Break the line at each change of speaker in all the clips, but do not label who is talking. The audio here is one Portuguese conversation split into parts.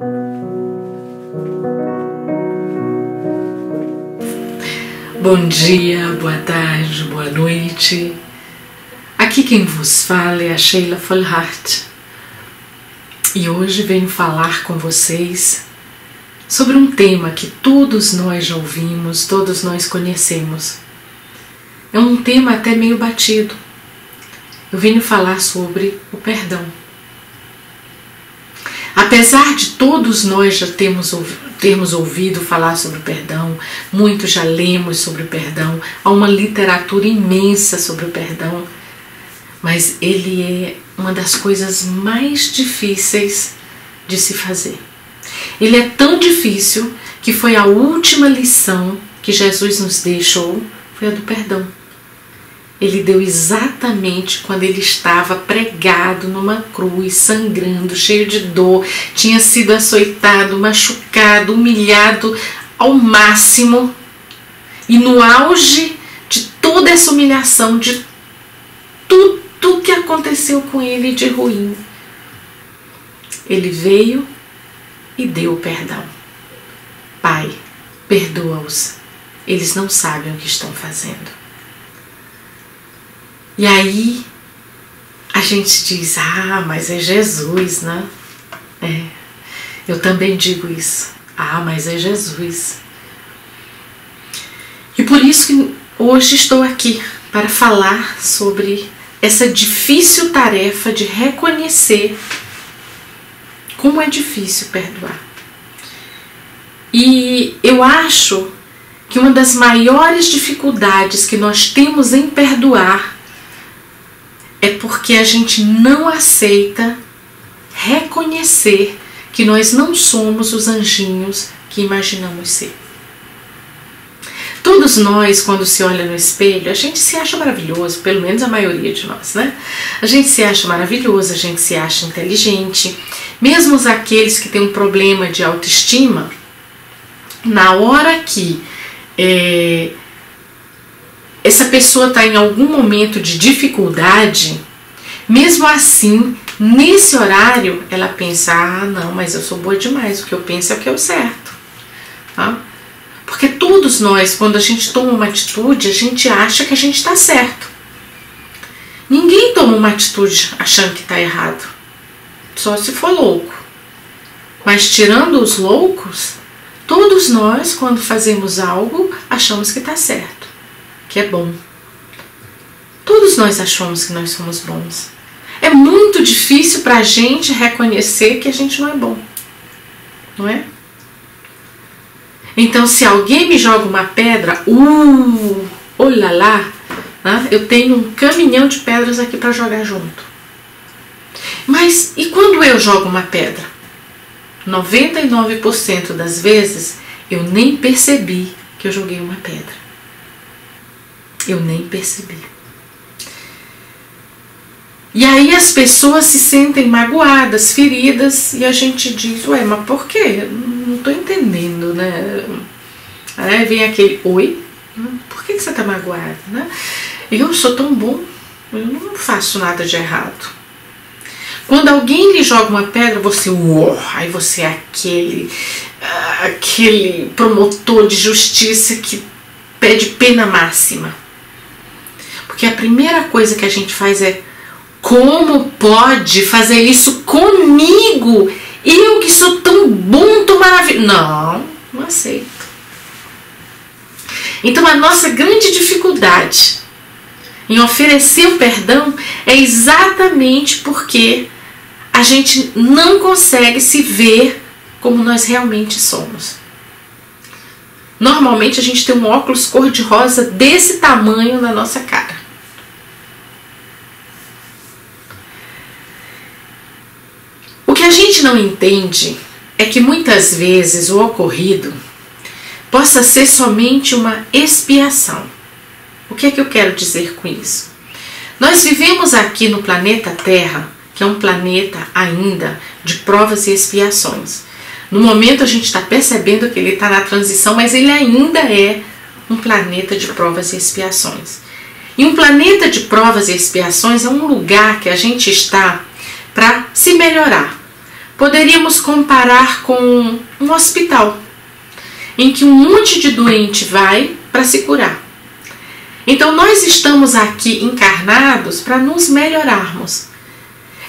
Bom dia, boa tarde, boa noite. Aqui quem vos fala é a Sheila Folhart. E hoje venho falar com vocês sobre um tema que todos nós já ouvimos, todos nós conhecemos. É um tema até meio batido. Eu venho falar sobre o perdão. Apesar de todos nós já termos ouvido falar sobre o perdão, muitos já lemos sobre o perdão, há uma literatura imensa sobre o perdão, mas ele é uma das coisas mais difíceis de se fazer. Ele é tão difícil que foi a última lição que Jesus nos deixou, foi a do perdão. Ele deu exatamente quando ele estava pregado numa cruz, sangrando, cheio de dor, tinha sido açoitado, machucado, humilhado ao máximo. E no auge de toda essa humilhação, de tudo que aconteceu com ele de ruim, ele veio e deu perdão. Pai, perdoa-os, eles não sabem o que estão fazendo. E aí a gente diz, mas é Jesus, né? Eu também digo isso. Mas é Jesus. E por isso que hoje estou aqui para falar sobre essa difícil tarefa de reconhecer como é difícil perdoar. E eu acho que uma das maiores dificuldades que nós temos em perdoar é porque a gente não aceita reconhecer que nós não somos os anjinhos que imaginamos ser. Todos nós, quando se olha no espelho, a gente se acha maravilhoso, pelo menos a maioria de nós, né? A gente se acha maravilhoso, a gente se acha inteligente. Mesmo aqueles que têm um problema de autoestima, na hora que essa pessoa está em algum momento de dificuldade, mesmo assim, nesse horário, ela pensa, não, mas eu sou boa demais, o que eu penso é o que é o certo. Tá? Porque todos nós, quando a gente toma uma atitude, a gente acha que a gente está certo. Ninguém toma uma atitude achando que está errado, só se for louco. Mas tirando os loucos, todos nós, quando fazemos algo, achamos que está certo, que é bom. Todos nós achamos que nós somos bons. É muito difícil para a gente reconhecer que a gente não é bom, não é? Então, se alguém me joga uma pedra, olha lá, né? Eu tenho um caminhão de pedras aqui para jogar junto. Mas e quando eu jogo uma pedra? 99% das vezes eu nem percebi que eu joguei uma pedra. Eu nem percebi. E aí as pessoas se sentem magoadas, feridas, e a gente diz, mas por quê? Não estou entendendo, né? Aí vem aquele, por que você está magoada? Né? Eu sou tão bom, eu não faço nada de errado. Quando alguém lhe joga uma pedra, você, aí você é aquele promotor de justiça que pede pena máxima. Porque a primeira coisa que a gente faz é, como pode fazer isso comigo? Eu que sou tão bom, tão maravilhoso. Não aceito. Então a nossa grande dificuldade em oferecer o perdão é exatamente porque a gente não consegue se ver como nós realmente somos. Normalmente a gente tem um óculos cor-de-rosa desse tamanho na nossa cara. O que a gente não entende é que muitas vezes o ocorrido possa ser somente uma expiação. O que é que eu quero dizer com isso? Nós vivemos aqui no planeta Terra, que é um planeta ainda de provas e expiações. No momento a gente está percebendo que ele está na transição, mas ele ainda é um planeta de provas e expiações. E um planeta de provas e expiações é um lugar que a gente está para se melhorar, poderíamos comparar com um hospital, em que um monte de doente vai para se curar. Então nós estamos aqui encarnados para nos melhorarmos.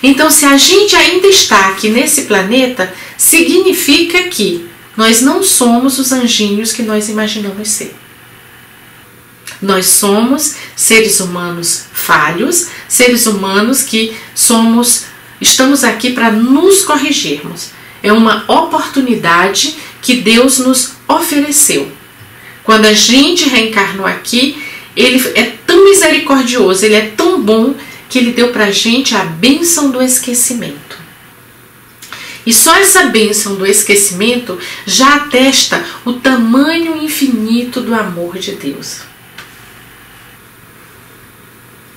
Então se a gente ainda está aqui nesse planeta, significa que nós não somos os anjinhos que nós imaginamos ser. Nós somos seres humanos falhos, seres humanos que estamos aqui para nos corrigirmos. É uma oportunidade que Deus nos ofereceu. Quando a gente reencarnou aqui, Ele é tão misericordioso, Ele é tão bom, que Ele deu para a gente a bênção do esquecimento. E só essa bênção do esquecimento já atesta o tamanho infinito do amor de Deus.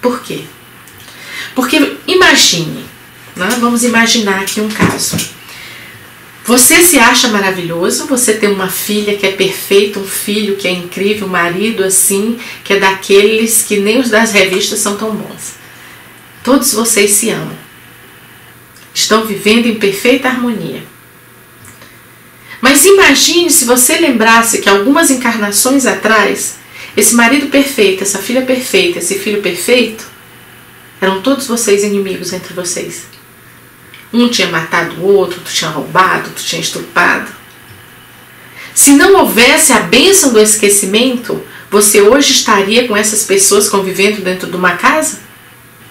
Por quê? Porque imagine, né? Vamos imaginar aqui um caso. Você se acha maravilhoso, você tem uma filha que é perfeita, um filho que é incrível, um marido assim, que é daqueles que nem os das revistas são tão bons. Todos vocês se amam. Estão vivendo em perfeita harmonia. Mas imagine se você lembrasse que algumas encarnações atrás, esse marido perfeito, essa filha perfeita, esse filho perfeito, eram todos vocês inimigos entre vocês. Um tinha matado o outro, outro tinha roubado, outro tinha estuprado. Se não houvesse a bênção do esquecimento, você hoje estaria com essas pessoas convivendo dentro de uma casa?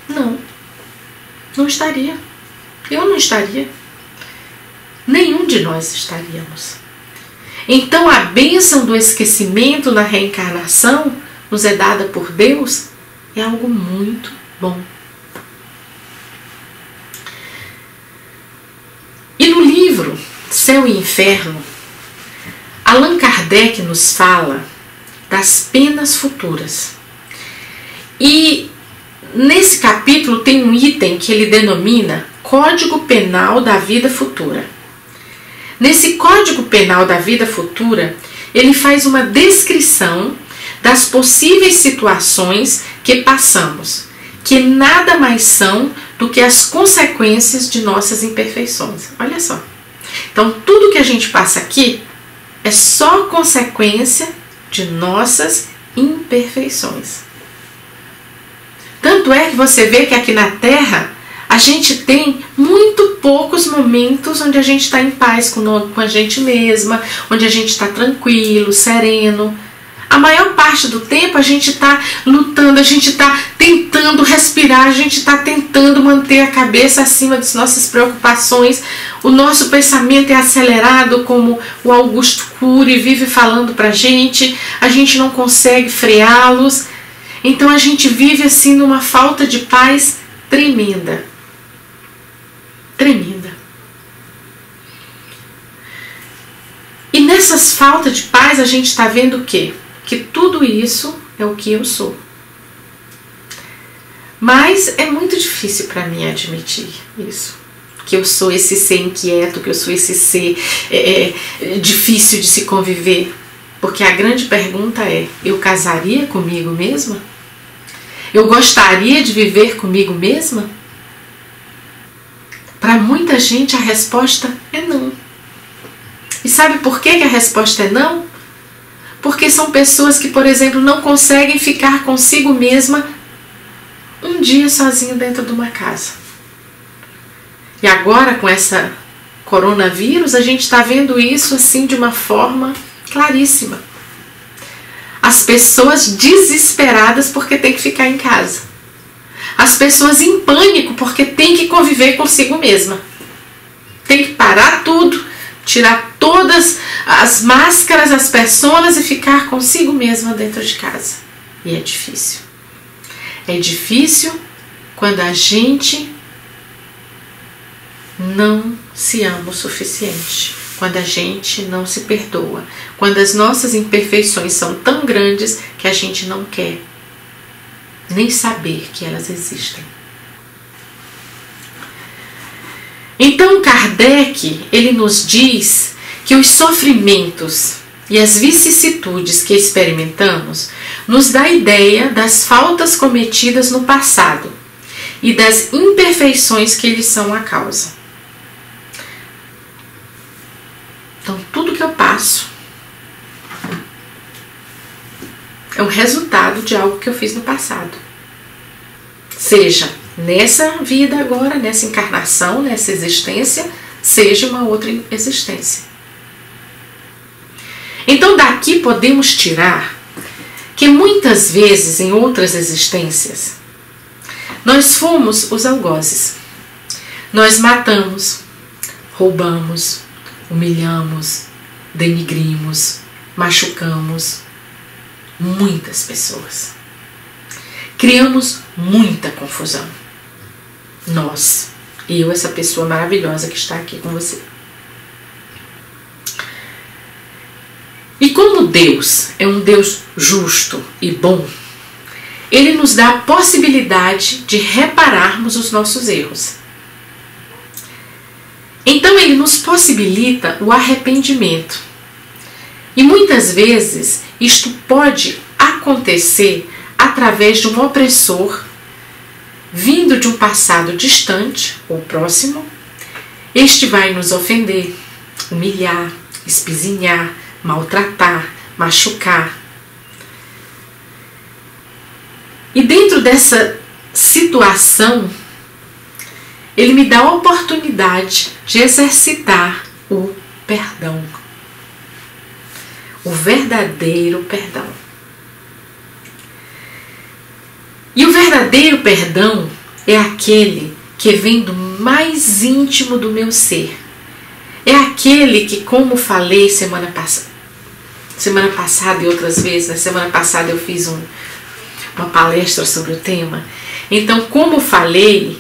Não. Não estaria. Eu não estaria. Nenhum de nós estaríamos. Então a bênção do esquecimento na reencarnação nos é dada por Deus, é algo muito bom. E no livro Céu e Inferno, Allan Kardec nos fala das penas futuras. E nesse capítulo tem um item que ele denomina Código Penal da Vida Futura. Nesse Código Penal da Vida Futura, ele faz uma descrição das possíveis situações que passamos, que nada mais são do que as consequências de nossas imperfeições. Olha só. Então, tudo que a gente passa aqui é só consequência de nossas imperfeições. Tanto é que você vê que aqui na Terra a gente tem muito poucos momentos onde a gente está em paz com a gente mesma, onde a gente está tranquilo, sereno. A maior parte do tempo a gente está lutando, a gente está tentando respirar, a gente está tentando manter a cabeça acima das nossas preocupações. O nosso pensamento é acelerado, como o Augusto Cury vive falando para a gente não consegue freá-los. Então a gente vive assim numa falta de paz tremenda. Tremenda. E nessas faltas de paz a gente está vendo o quê? Que tudo isso é o que eu sou. Mas é muito difícil para mim admitir isso. Que eu sou esse ser inquieto, que eu sou esse ser difícil de se conviver. Porque a grande pergunta é, eu casaria comigo mesma? Eu gostaria de viver comigo mesma? Para muita gente a resposta é não. E sabe por que a resposta é não? Porque são pessoas que, por exemplo, não conseguem ficar consigo mesma um dia sozinho dentro de uma casa. E agora, com essa coronavírus, a gente está vendo isso assim de uma forma claríssima. As pessoas desesperadas porque tem que ficar em casa. As pessoas em pânico porque tem que conviver consigo mesma. Tem que parar tudo, tirar todas as máscaras, as personas e ficar consigo mesma dentro de casa. E é difícil. É difícil quando a gente não se ama o suficiente. Quando a gente não se perdoa. Quando as nossas imperfeições são tão grandes que a gente não quer nem saber que elas existem. Então Kardec, ele nos diz que os sofrimentos e as vicissitudes que experimentamos nos dá ideia das faltas cometidas no passado e das imperfeições que lhes são a causa. Então, tudo que eu passo é o resultado de algo que eu fiz no passado. Seja nessa vida agora, nessa encarnação, nessa existência, seja uma outra existência. Então, daqui podemos tirar que muitas vezes, em outras existências, nós fomos os algozes. Nós matamos, roubamos, humilhamos, denigrimos, machucamos muitas pessoas. Criamos muita confusão. Nós, eu, essa pessoa maravilhosa que está aqui com você. E como Deus é um Deus justo e bom, Ele nos dá a possibilidade de repararmos os nossos erros. Então Ele nos possibilita o arrependimento. E muitas vezes isto pode acontecer através de um opressor vindo de um passado distante ou próximo. Este vai nos ofender, humilhar, espizinhar, maltratar, machucar. E dentro dessa situação, Ele me dá a oportunidade de exercitar o perdão. O verdadeiro perdão. E o verdadeiro perdão é aquele que vem do mais íntimo do meu ser. É aquele que, como falei semana passada e outras vezes, na semana passada eu fiz uma palestra sobre o tema. Então, como falei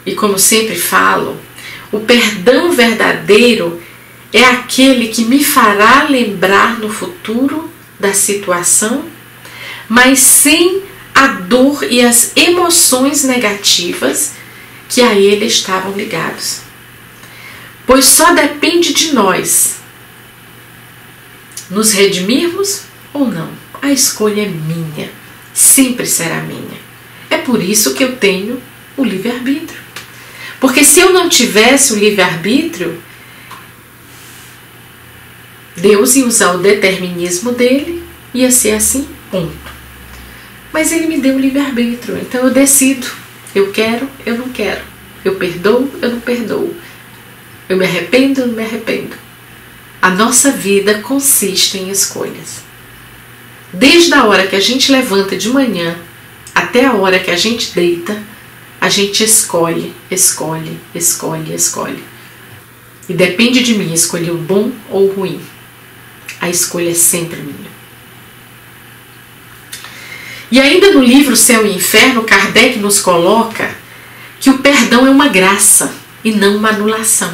e como sempre falo, o perdão verdadeiro é aquele que me fará lembrar no futuro da situação, mas sem a dor e as emoções negativas que a ele estavam ligados. Pois só depende de nós nos redimirmos ou não. A escolha é minha, sempre será minha. É por isso que eu tenho o livre-arbítrio. Porque se eu não tivesse o livre-arbítrio, Deus ia usar o determinismo dele, ia ser assim, ponto. Mas Ele me deu o livre-arbítrio, então eu decido. Eu quero, eu não quero. Eu perdoo, eu não perdoo. Eu me arrependo, eu não me arrependo. A nossa vida consiste em escolhas. Desde a hora que a gente levanta de manhã até a hora que a gente deita, a gente escolhe, escolhe, escolhe, escolhe. E depende de mim escolher o bom ou o ruim. A escolha é sempre minha. E ainda no livro Céu e Inferno, Kardec nos coloca que o perdão é uma graça e não uma anulação.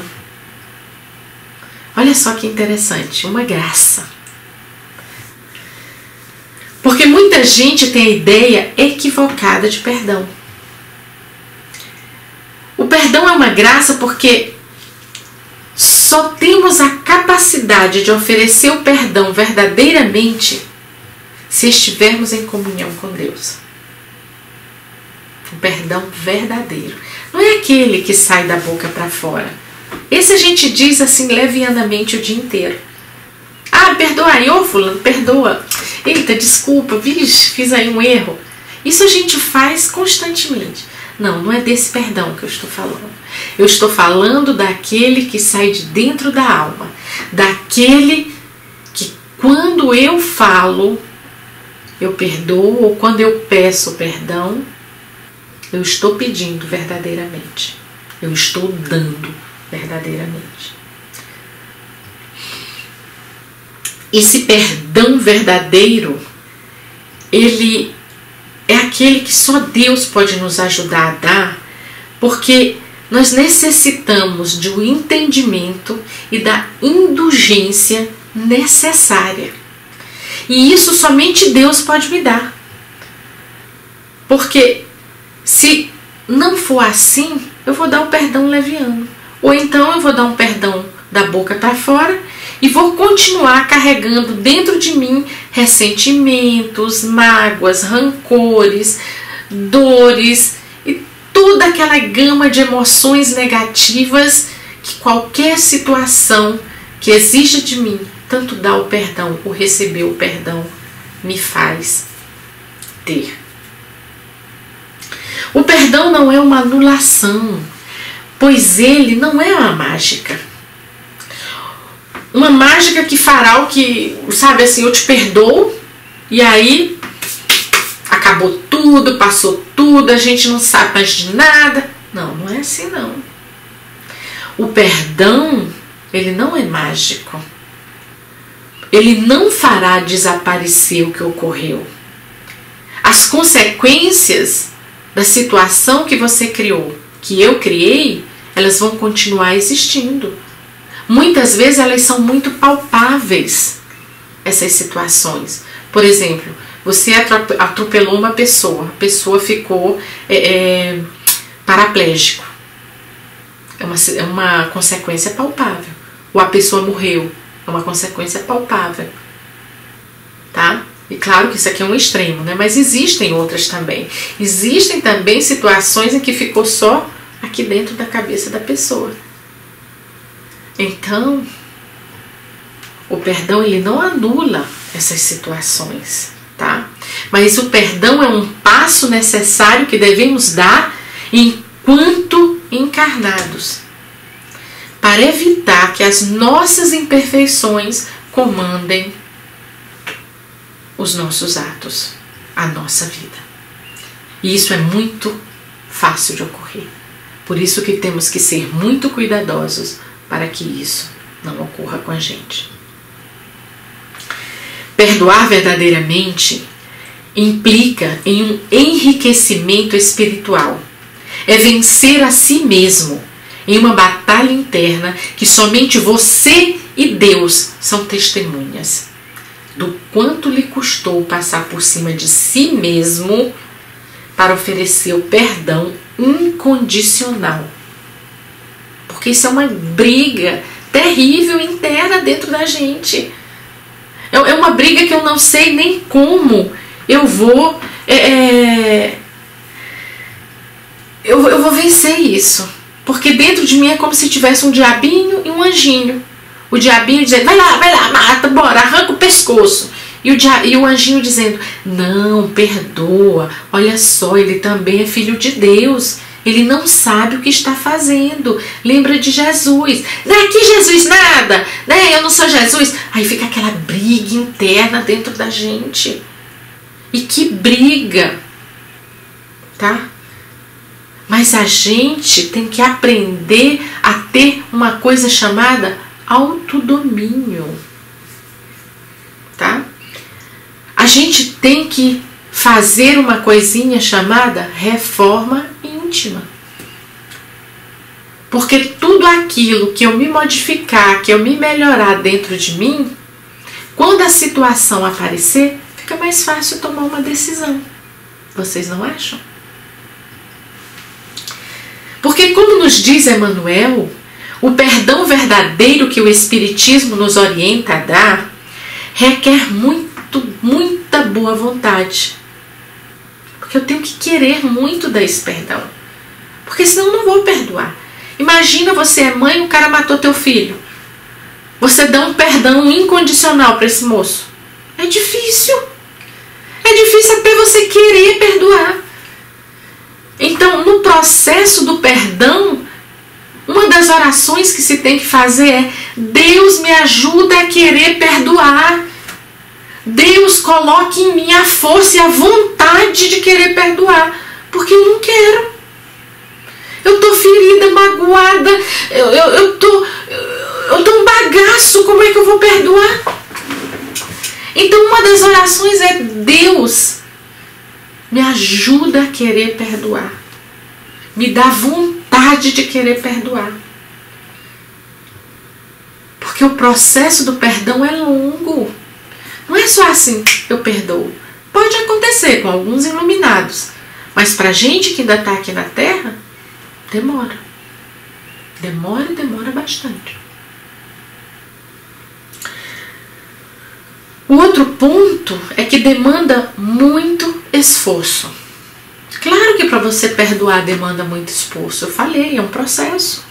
Olha só que interessante, uma graça. Porque muita gente tem a ideia equivocada de perdão. O perdão é uma graça porque só temos a capacidade de oferecer o perdão verdadeiramente se estivermos em comunhão com Deus. O perdão verdadeiro. Não é aquele que sai da boca para fora. Esse a gente diz assim levianamente o dia inteiro. Ah, perdoa aí, ô fulano, perdoa. Eita, desculpa, vixe, fiz aí um erro. Isso a gente faz constantemente. Não, não é desse perdão que eu estou falando. Eu estou falando daquele que sai de dentro da alma. Daquele que quando eu falo, eu perdoo, ou quando eu peço perdão, eu estou pedindo verdadeiramente. Eu estou dando verdadeiramente. Esse perdão verdadeiro, ele é aquele que só Deus pode nos ajudar a dar, porque nós necessitamos de um entendimento e da indulgência necessária. E isso somente Deus pode me dar. Porque se não for assim, eu vou dar um perdão leviano. Ou então eu vou dar um perdão da boca para fora e vou continuar carregando dentro de mim ressentimentos, mágoas, rancores, dores e toda aquela gama de emoções negativas que qualquer situação que exija de mim tanto dar o perdão ou receber o perdão me faz ter. O perdão não é uma anulação, pois ele não é uma mágica. Uma mágica que fará o que, sabe assim, eu te perdoo e aí acabou tudo, passou tudo, a gente não sabe mais de nada. Não, não é assim não. O perdão, ele não é mágico. Ele não fará desaparecer o que ocorreu. As consequências da situação que você criou, que eu criei, elas vão continuar existindo. Muitas vezes elas são muito palpáveis, essas situações. Por exemplo, você atropelou uma pessoa, a pessoa ficou paraplégico. É uma consequência palpável. Ou a pessoa morreu, é uma consequência palpável. Tá? E claro que isso aqui é um extremo, né? Mas existem outras também. Existem também situações em que ficou só aqui dentro da cabeça da pessoa. Então, o perdão ele não anula essas situações, tá? Mas o perdão é um passo necessário que devemos dar enquanto encarnados, para evitar que as nossas imperfeições comandem os nossos atos, a nossa vida. E isso é muito fácil de ocorrer. Por isso que temos que ser muito cuidadosos para que isso não ocorra com a gente. Perdoar verdadeiramente implica em um enriquecimento espiritual. É vencer a si mesmo em uma batalha interna que somente você e Deus são testemunhas do quanto lhe custou passar por cima de si mesmo para oferecer o perdão incondicional. Porque isso é uma briga terrível interna dentro da gente. É uma briga que eu não sei nem como eu vou eu vou vencer isso. Porque dentro de mim é como se tivesse um diabinho e um anjinho. O diabinho dizendo, vai lá, mata, bora, arranca o pescoço. E o anjinho dizendo, não, perdoa, olha só, ele também é filho de Deus. Ele não sabe o que está fazendo. Lembra de Jesus. Daqui Jesus nada, né? Eu não sou Jesus. Aí fica aquela briga interna dentro da gente. E que briga, tá? Mas a gente tem que aprender a ter uma coisa chamada autodomínio, tá? A gente tem que fazer uma coisinha chamada reforma íntima. Porque tudo aquilo que eu me modificar, que eu me melhorar dentro de mim, quando a situação aparecer, fica mais fácil tomar uma decisão. Vocês não acham? Porque como nos diz Emmanuel, o perdão verdadeiro que o Espiritismo nos orienta a dar requer muita boa vontade. Porque eu tenho que querer muito dar esse perdão. Porque senão eu não vou perdoar. Imagina, você é mãe e o cara matou teu filho. Você dá um perdão incondicional para esse moço. É difícil. É difícil até você querer perdoar. Então, no processo do perdão, uma das orações que se tem que fazer é: Deus me ajuda a querer perdoar. Deus coloque em mim a força e a vontade de querer perdoar. Porque eu não quero. Eu tô ferida, magoada. Eu tô um bagaço. Como é que eu vou perdoar? Então, uma das orações é: Deus me ajuda a querer perdoar. Me dá vontade de querer perdoar. Porque o processo do perdão é longo. Não é só assim, eu perdoo. Pode acontecer com alguns iluminados. Mas pra gente que ainda está aqui na Terra, demora. Demora bastante. O outro ponto é que demanda muito esforço. Claro que para você perdoar demanda muito esforço. Eu falei, é um processo.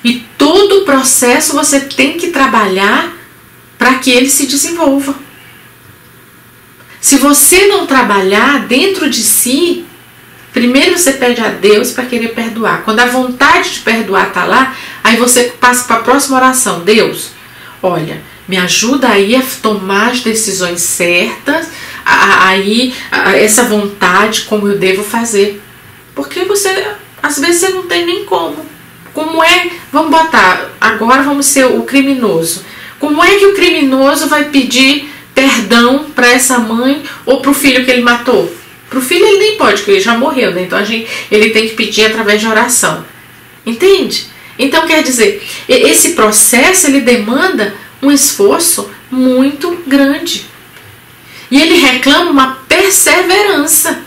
E todo o processo você tem que trabalhar para que ele se desenvolva. Se você não trabalhar dentro de si, primeiro você pede a Deus para querer perdoar. Quando a vontade de perdoar está lá, aí você passa para a próxima oração. Deus, olha, me ajuda aí a tomar as decisões certas, essa vontade, como eu devo fazer. Porque às vezes você não tem nem como. Como é, vamos botar, agora vamos ser o criminoso. Como é que o criminoso vai pedir perdão para essa mãe ou para o filho que ele matou? Para o filho ele nem pode, porque ele já morreu, né? Então ele tem que pedir através de oração. Entende? Então quer dizer, esse processo ele demanda um esforço muito grande. E ele reclama uma perseverança.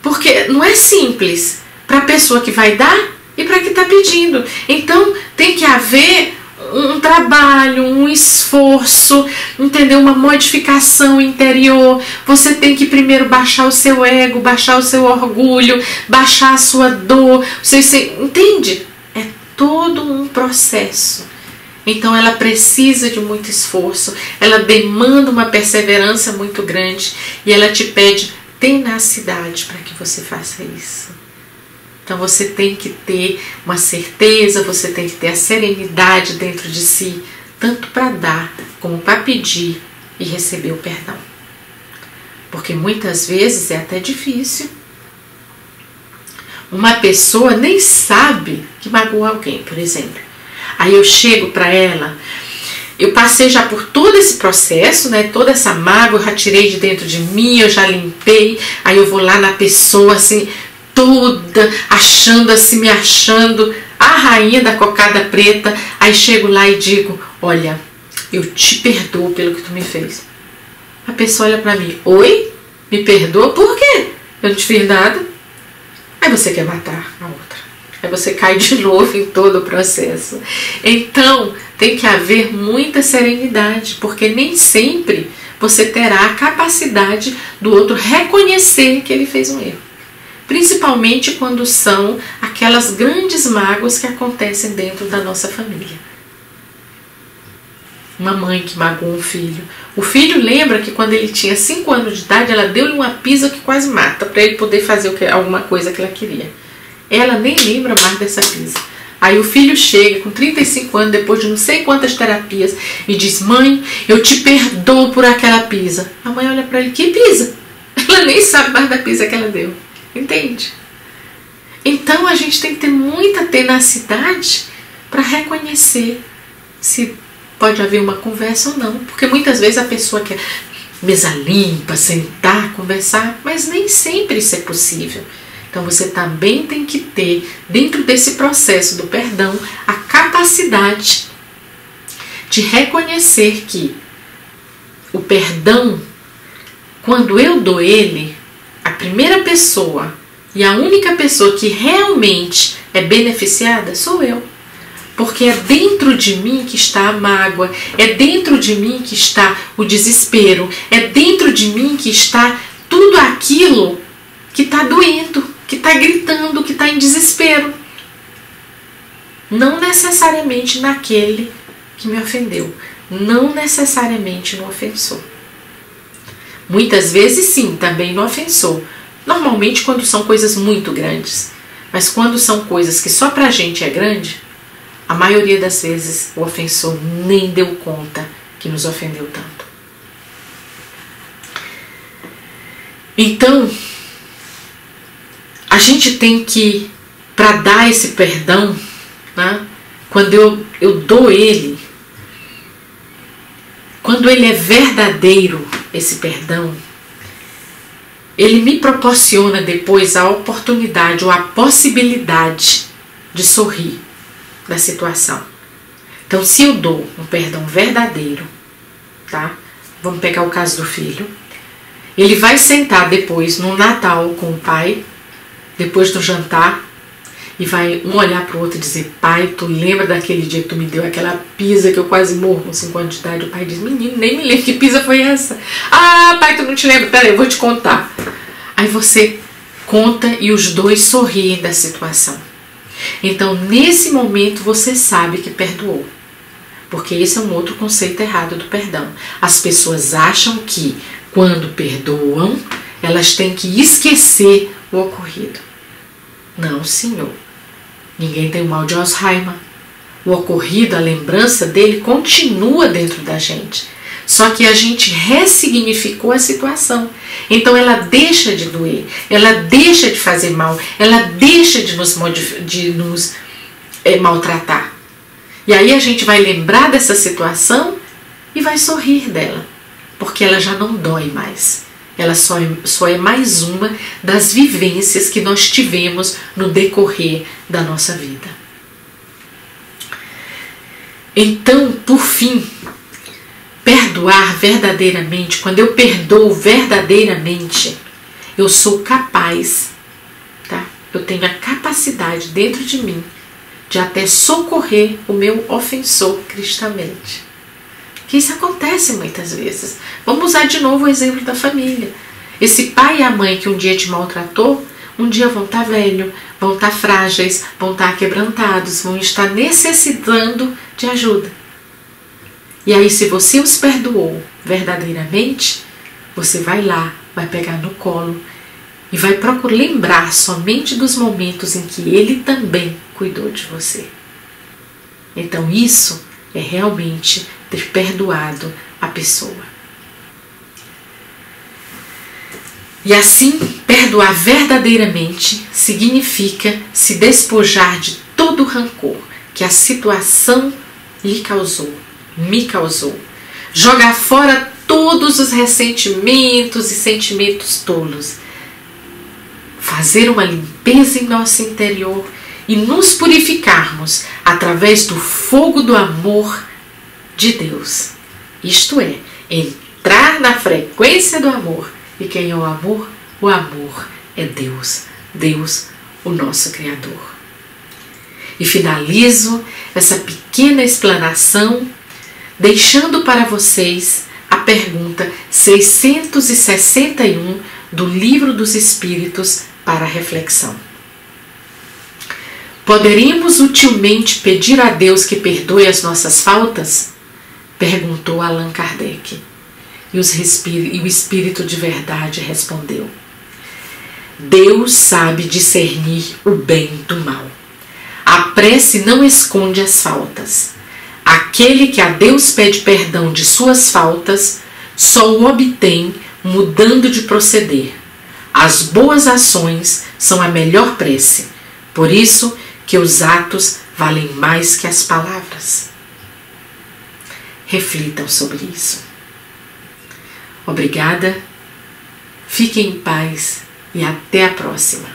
Porque não é simples para a pessoa que vai dar e para quem está pedindo. Então tem que haver um trabalho, um esforço, entendeu? Uma modificação interior. Você tem que primeiro baixar o seu ego, baixar o seu orgulho, baixar a sua dor. Você entende? É todo um processo. Então ela precisa de muito esforço, ela demanda uma perseverança muito grande e ela te pede tenacidade para que você faça isso. Então você tem que ter uma certeza, você tem que ter a serenidade dentro de si, tanto para dar como para pedir e receber o perdão. Porque muitas vezes é até difícil. Uma pessoa nem sabe que magoou alguém, por exemplo. Aí eu chego para ela, eu passei já por todo esse processo, né? Toda essa mágoa eu já tirei de dentro de mim, eu já limpei. Aí eu vou lá na pessoa assim, toda achando assim, me achando a rainha da cocada preta. Aí chego lá e digo, olha, eu te perdoo pelo que tu me fez. A pessoa olha pra mim, oi? Me perdoa? Por quê? Eu não te fiz nada. Aí você quer matar a outra. Aí você cai de novo em todo o processo. Então tem que haver muita serenidade, porque nem sempre você terá a capacidade do outro reconhecer que ele fez um erro. Principalmente quando são aquelas grandes mágoas que acontecem dentro da nossa família. Uma mãe que magoou um filho. O filho lembra que quando ele tinha 5 anos de idade, ela deu-lhe uma pisa que quase mata, para ele poder fazer alguma coisa que ela queria. Ela nem lembra mais dessa pisa. Aí o filho chega com 35 anos, depois de não sei quantas terapias, e diz, mãe, eu te perdoo por aquela pisa. A mãe olha para ele, que pisa? Ela nem sabe mais da pisa que ela deu. Entende? Então a gente tem que ter muita tenacidade para reconhecer se pode haver uma conversa ou não. Porque muitas vezes a pessoa quer mesa limpa, sentar, conversar, mas nem sempre isso é possível. Então você também tem que ter, dentro desse processo do perdão, a capacidade de reconhecer que o perdão, quando eu dou ele, a primeira pessoa e a única pessoa que realmente é beneficiada sou eu. Porque é dentro de mim que está a mágoa, é dentro de mim que está o desespero, é dentro de mim que está tudo aquilo que está doendo, que está gritando, que está em desespero. Não necessariamente naquele que me ofendeu, não necessariamente no ofensor. Muitas vezes sim, também no ofensor. Normalmente quando são coisas muito grandes. Mas quando são coisas que só pra gente é grande, a maioria das vezes o ofensor nem deu conta que nos ofendeu tanto. Então, a gente tem que, para dar esse perdão, né, quando eu dou ele, quando ele é verdadeiro, esse perdão, ele me proporciona depois a oportunidade ou a possibilidade de sorrir da situação. Então, se eu dou um perdão verdadeiro, tá? Vamos pegar o caso do filho. Ele vai sentar depois no Natal com o pai, depois do jantar, e vai um olhar para o outro e dizer: pai, tu lembra daquele dia que tu me deu aquela pisa que eu quase morro com 5 anos de idade? O pai diz: menino, nem me lembro, que pisa foi essa? Ah, pai, tu não te lembra? Peraí, eu vou te contar. Aí você conta e os dois sorriem da situação. Então, nesse momento, você sabe que perdoou. Porque esse é um outro conceito errado do perdão. As pessoas acham que, quando perdoam, elas têm que esquecer o ocorrido. Não, senhor. Ninguém tem o mal de Alzheimer. O ocorrido, a lembrança dele continua dentro da gente. Só que a gente ressignificou a situação. Então ela deixa de doer, ela deixa de fazer mal, ela deixa de nos maltratar. E aí a gente vai lembrar dessa situação e vai sorrir dela, porque ela já não dói mais. Ela só é mais uma das vivências que nós tivemos no decorrer da nossa vida. Então, por fim, perdoar verdadeiramente, quando eu perdoo verdadeiramente, eu sou capaz, tá? Eu tenho a capacidade dentro de mim de até socorrer o meu ofensor cristamente. Que isso acontece muitas vezes. Vamos usar de novo o exemplo da família. Esse pai e a mãe que um dia te maltratou, um dia vão estar velhos, vão estar frágeis, vão estar quebrantados, vão estar necessitando de ajuda. E aí, se você os perdoou verdadeiramente, você vai lá, vai pegar no colo e vai procurar lembrar somente dos momentos em que ele também cuidou de você. Então isso é realmente ter perdoado a pessoa. E assim, perdoar verdadeiramente significa se despojar de todo o rancor que a situação lhe causou, me causou. Jogar fora todos os ressentimentos e sentimentos tolos. Fazer uma limpeza em nosso interior e nos purificarmos através do fogo do amor de Deus. Isto é, entrar na frequência do amor. E quem é o amor? O amor é Deus. Deus, o nosso Criador. E finalizo essa pequena explanação deixando para vocês a pergunta 661 do Livro dos Espíritos para reflexão. Poderíamos utilmente pedir a Deus que perdoe as nossas faltas? Perguntou Allan Kardec. E o Espírito de Verdade respondeu: Deus sabe discernir o bem do mal. A prece não esconde as faltas. Aquele que a Deus pede perdão de suas faltas, só o obtém mudando de proceder. As boas ações são a melhor prece. Por isso que os atos valem mais que as palavras. Reflitam sobre isso. Obrigada, fiquem em paz e até a próxima.